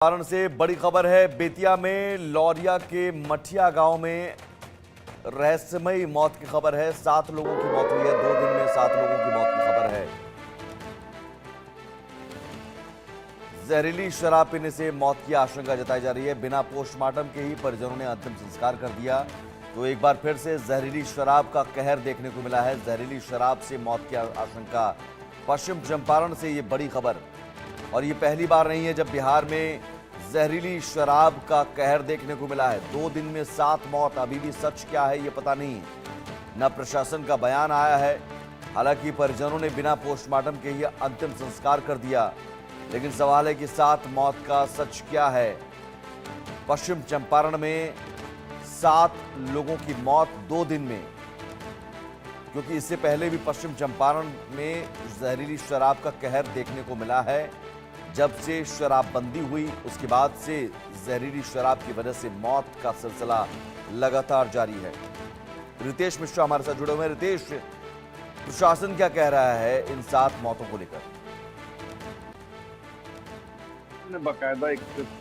कारण से बड़ी खबर है। बेतिया में लौरिया के मठिया गांव में रहस्यमयी मौत की खबर है। 7 लोगों की मौत हुई है। 2 दिन में 7 लोगों की मौत की खबर है। जहरीली शराब पीने से मौत की आशंका जताई जा रही है। बिना पोस्टमार्टम के ही परिजनों ने अंतिम संस्कार कर दिया। तो एक बार फिर से जहरीली शराब का कहर देखने को मिला है। जहरीली शराब से मौत की आशंका। पश्चिम चंपारण से ये बड़ी खबर, और ये पहली बार नहीं है जब बिहार में जहरीली शराब का कहर देखने को मिला है। 2 दिन में 7 मौत। अभी भी सच क्या है ये पता नहीं। न प्रशासन का बयान आया है। हालांकि परिजनों ने बिना पोस्टमार्टम के ही अंतिम संस्कार कर दिया, लेकिन सवाल है कि 7 मौत का सच क्या है। पश्चिम चंपारण में 7 लोगों की मौत 2 दिन में, क्योंकि इससे पहले भी पश्चिम चंपारण में जहरीली शराब का कहर देखने को मिला है। जब से शराबबंदी हुई उसके बाद से जहरीली शराब की वजह से मौत का सिलसिला लगातार जारी है। रितेश मिश्रा हमारे साथ जुड़े हुए हैं। रितेश, प्रशासन क्या कह रहा है इन 7 मौतों को लेकर? ने बाकायदा एक प्रेस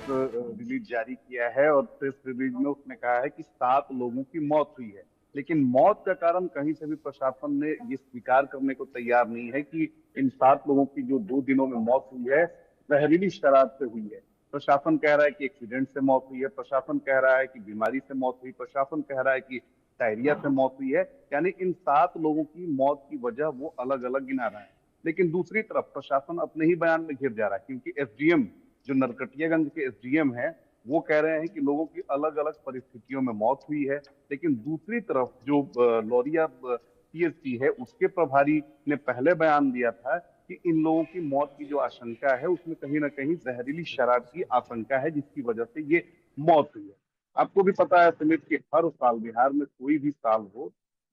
रिलीज जारी किया है और प्रेस रिलीज में उसने कहा है कि 7 लोगों की मौत हुई है, लेकिन मौत का कारण कहीं से भी प्रशासन ने ये स्वीकार करने को तैयार नहीं है कि इन 7 लोगों की जो 2 दिनों में मौत हुई है जहरीली शराब से हुई है। प्रशासन कह रहा है कि एक्सीडेंट से मौत हुई है, प्रशासन कह रहा है कि बीमारी से मौत हुई, प्रशासन कह रहा है कि डायरिया से मौत हुई है। यानी इन 7 लोगों की मौत की वजह वो अलग अलग गिना रहा है। लेकिन दूसरी तरफ प्रशासन अपने ही बयान में घिर जा रहा है, क्योंकि एसडीएम जो नरकटियागंज के एसडीएम हैं वो कह रहे हैं कि लोगों की अलग अलग परिस्थितियों में मौत हुई है। लेकिन दूसरी तरफ जो लौरिया पीएचसी है उसके प्रभारी ने पहले बयान दिया था कि इन लोगों की मौत की जो आशंका है उसमें कहीं ना कहीं जहरीली शराब की आशंका है, जिसकी वजह से ये मौत हुई है। आपको भी पता है सुमित कि हर साल बिहार में कोई भी साल हो,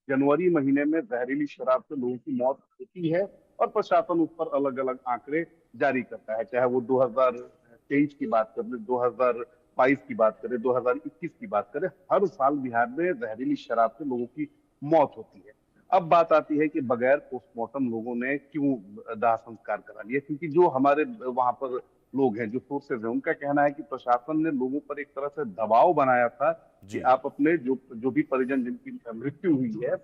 जनवरी महीने में जहरीली शराब से लोगों की मौत होती है और प्रशासन उस पर अलग अलग आंकड़े जारी करता है। चाहे वो 2023 की बात कर ले, 2022 की बात करें, 2021 की बात करें, हर साल बिहार में जहरीली शराब से लोगों की मौत होती है। अब बात आती है कि बगैर पोस्टमार्टम लोगों ने क्यों दाह संस्कार करा लिया, क्योंकि जो हमारे वहां पर लोग हैं, जो सोर्सेज हैं, उनका कहना है कि प्रशासन ने लोगों पर एक तरह से दबाव बनाया था कि जी, आप अपने जो जो भी परिजन जिनकी मृत्यु हुई है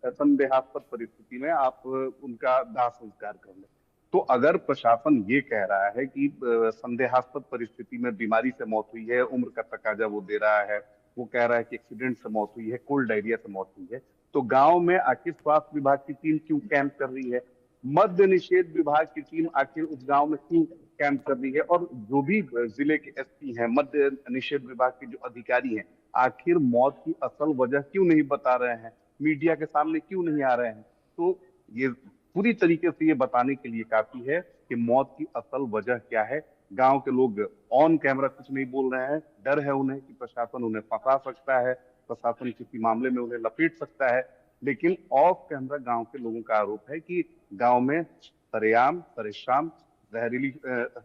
संदेहास्पद परिस्थिति में, आप उनका दाह संस्कार कर लें। तो अगर प्रशासन ये कह रहा है कि संदेहास्पद परिस्थिति में बीमारी से मौत हुई है, उम्र का तकाजा वो दे रहा है, वो कह रहा है कि एक्सीडेंट से मौत हुई है, कोल्ड डायरिया से मौत हुई है, तो गांव में आखिर स्वास्थ्य विभाग की टीम क्यों कैंप कर रही है? मद्य निषेध विभाग की टीम आखिर उस गांव में क्यों कैंप कर रही है? और जो भी जिले के एसपी हैं, मद्य निषेध विभाग के जो अधिकारी हैं, आखिर मौत की असल वजह क्यों नहीं बता रहे हैं, मीडिया के सामने क्यों नहीं आ रहे हैं? तो ये पूरी तरीके से ये बताने के लिए काफी है कि मौत की असल वजह क्या है। गांव के लोग ऑन कैमरा कुछ नहीं बोल रहे हैं, डर है उन्हें कि प्रशासन उन्हें फंसा सकता है, प्रशासन किसी मामले में उन्हें लपेट सकता है। लेकिन ऑफ कैमरा गांव के लोगों का आरोप है कि गांव में सरेआम सरेशाम जहरीली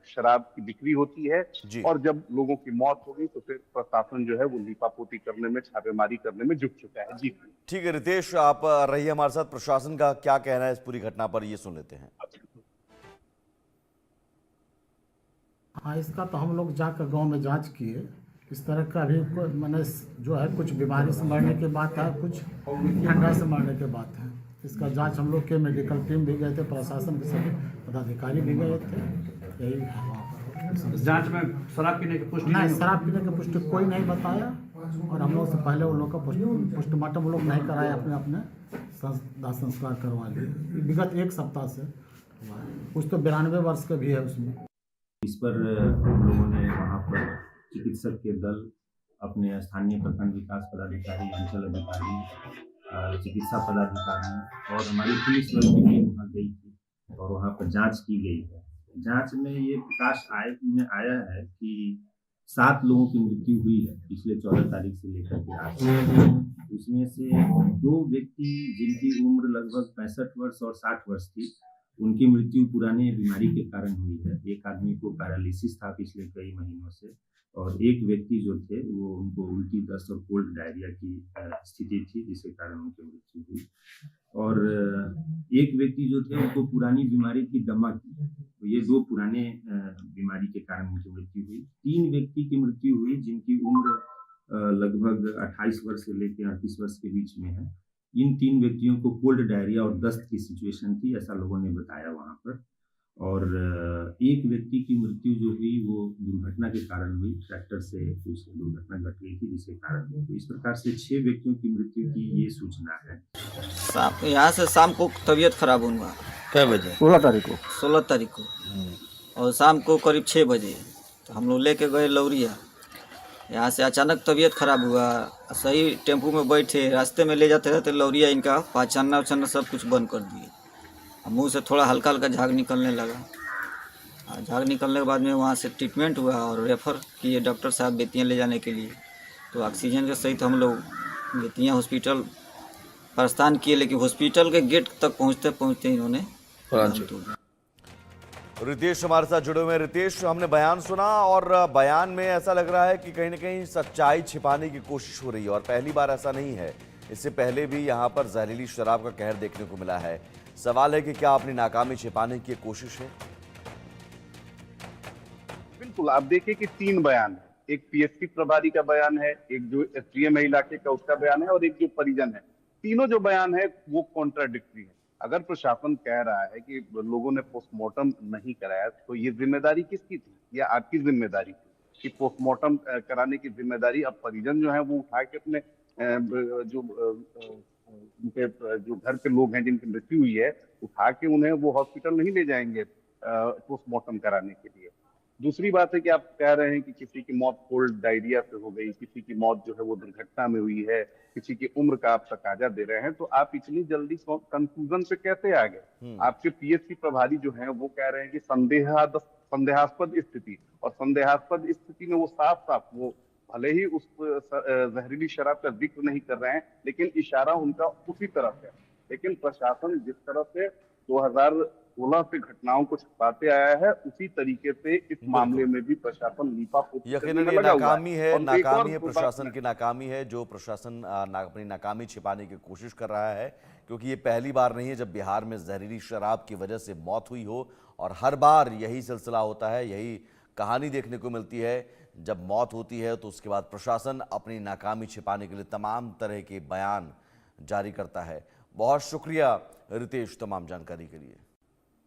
शराब की बिक्री होती है। जी। और जब लोगों की मौत हो गई तो फिर प्रशासन जो है वो लीपापोती करने में, छापेमारी करने में जुट चुका है। जी। ठीक है रितेश, आप रहिए हमारे साथ। प्रशासन का क्या कहना है इस पूरी घटना पर, ये सुन लेते हैं। हाँ, इसका तो हम लोग जाकर गांव में जांच किए। इस तरह का अभी मैंने जो है कुछ बीमारी से मरने के बात है, कुछ ठंडा से मरने के बात है। इसका जांच हम लोग के मेडिकल टीम भी गए थे, प्रशासन के सभी पदाधिकारी भी गए थे। यही है वहाँ पर। इस जांच में शराब पीने की पुष्टि नहीं, शराब पीने की पुष्टि कोई नहीं बताया, और हम लोग से पहले उन लोग का पोस्टमार्टम वो लोग नहीं कराए, अपने अपने दाह संस्कार करवा लिए। विगत 1 सप्ताह से हुआ है। कुछ तो 92 वर्ष के भी है उसमें। इस पर हम लोगों ने वहाँ पर चिकित्सक के दल, अपने स्थानीय प्रखंड विकास पदाधिकारी, अंचल अधिकारी, चिकित्सा पदाधिकारी और हमारी पुलिस बल की टीम वहाँ गई थी और वहाँ पर जांच की गई है। जांच में ये प्रकाश आया है कि 7 लोगों की मृत्यु हुई है पिछले 14 तारीख से लेकर के आज तक। उसमें से 2 व्यक्ति जिनकी उम्र लगभग 65 वर्ष और 60 वर्ष थी, उनकी मृत्यु पुराने बीमारी के कारण हुई है। एक आदमी को पैरालिसिस था पिछले कई महीनों से, और एक व्यक्ति जो थे वो उनको उल्टी दस्त और कोल्ड डायरिया की स्थिति थी, जिसके कारण उनकी मृत्यु हुई। और एक व्यक्ति जो थे उनको पुरानी बीमारी थी दमा की, तो ये दो पुराने बीमारी के कारण उनकी मृत्यु हुई। 3 व्यक्ति की मृत्यु हुई जिनकी उम्र लगभग 28 वर्ष से लेकर 38 वर्ष के बीच में है। इन 3 व्यक्तियों को कोल्ड डायरिया और दस्त की सिचुएशन थी, ऐसा लोगों ने बताया वहाँ पर। और एक व्यक्ति की मृत्यु जो हुई वो दुर्घटना के कारण हुई, ट्रैक्टर से कुछ दुर्घटना घट गई थी जिसके कारण हुई। तो इस प्रकार से 6 व्यक्तियों की मृत्यु की ये सूचना है। यहाँ से शाम को तबीयत खराब हुआ। कै बजे? 16 तारीख को और शाम को करीब 6 बजे तो हम लोग लेके गए लौरिया। यहाँ से अचानक तबीयत खराब हुआ, सही टेम्पू में बैठे, रास्ते में ले जाते रहते लौरिया, इनका पाचना उचना सब कुछ बंद कर दिए। मुंह से थोड़ा हल्का हल्का झाग निकलने लगा। झाग निकलने के बाद में वहाँ से ट्रीटमेंट हुआ और रेफ़र किए डॉक्टर साहब बेतिया ले जाने के लिए। तो ऑक्सीजन के सहित हम लोग बेतिया हॉस्पिटल प्रस्थान किए, लेकिन हॉस्पिटल के गेट तक पहुँचते पहुँचते इन्होंने रितेश हमारे साथ जुड़े हुए हैं। रितेश, हमने बयान सुना और बयान में ऐसा लग रहा है कि कहीं ना कहीं सच्चाई छिपाने की कोशिश हो रही है, और पहली बार ऐसा नहीं है। इससे पहले भी यहाँ पर जहरीली शराब का कहर देखने को मिला है। सवाल है कि क्या अपनी नाकामी छिपाने की कोशिश है? बिल्कुल, आप देखिए कि 3 बयान है। एक पीएससी प्रभारी का बयान है, एक जो एसडीएम इलाके का उसका बयान है, और एक जो परिजन है। तीनों जो बयान है वो कॉन्ट्राडिक्टरी है। अगर प्रशासन कह रहा है कि लोगों ने पोस्टमार्टम नहीं कराया, तो ये जिम्मेदारी किसकी थी? या आपकी जिम्मेदारी थी कि पोस्टमार्टम कराने की जिम्मेदारी अब परिजन जो है वो उठा के अपने जो उनके जो घर के लोग हैं जिनकी मृत्यु हुई है, उठा के उन्हें वो हॉस्पिटल नहीं ले जाएंगे पोस्टमार्टम कराने के लिए। दूसरी बात है कि आप कह रहे हैं कि किसी की मौत कोल्ड डायरिया से हो गई, किसी की मौत जो है वो दुर्घटना में हुई है, किसी की उम्र का आप तकाजा दे रहे हैं, तो आप इतनी जल्दी कंफ्यूजन पे कैसे आ गए? आपके पीएससी प्रभारी जो हैं वो कह रहे हैं कि संदेहास्पद स्थिति, और संदेहास्पद स्थिति में वो साफ साफ वो भले ही उस जहरीली शराब का जिक्र नहीं कर रहे हैं, लेकिन इशारा उनका उसी तरफ है। लेकिन प्रशासन जिस तरह से 2016 से घटनाओं को छुपाते आया है, उसी तरीके से इस मामले में भी प्रशासन लीपापोती यकीनन ये नाकामी है, नाकामी है, प्रशासन की नाकामी है, जो प्रशासन अपनी नाकामी छिपाने की कोशिश कर रहा है। क्योंकि ये पहली बार नहीं है जब बिहार में जहरीली शराब की वजह से मौत हुई हो, और हर बार यही सिलसिला होता है, यही कहानी देखने को मिलती है। जब मौत होती है तो उसके बाद प्रशासन अपनी नाकामी छिपाने के लिए तमाम तरह के बयान जारी करता है। बहुत शुक्रिया रितेश तमाम जानकारी के लिए।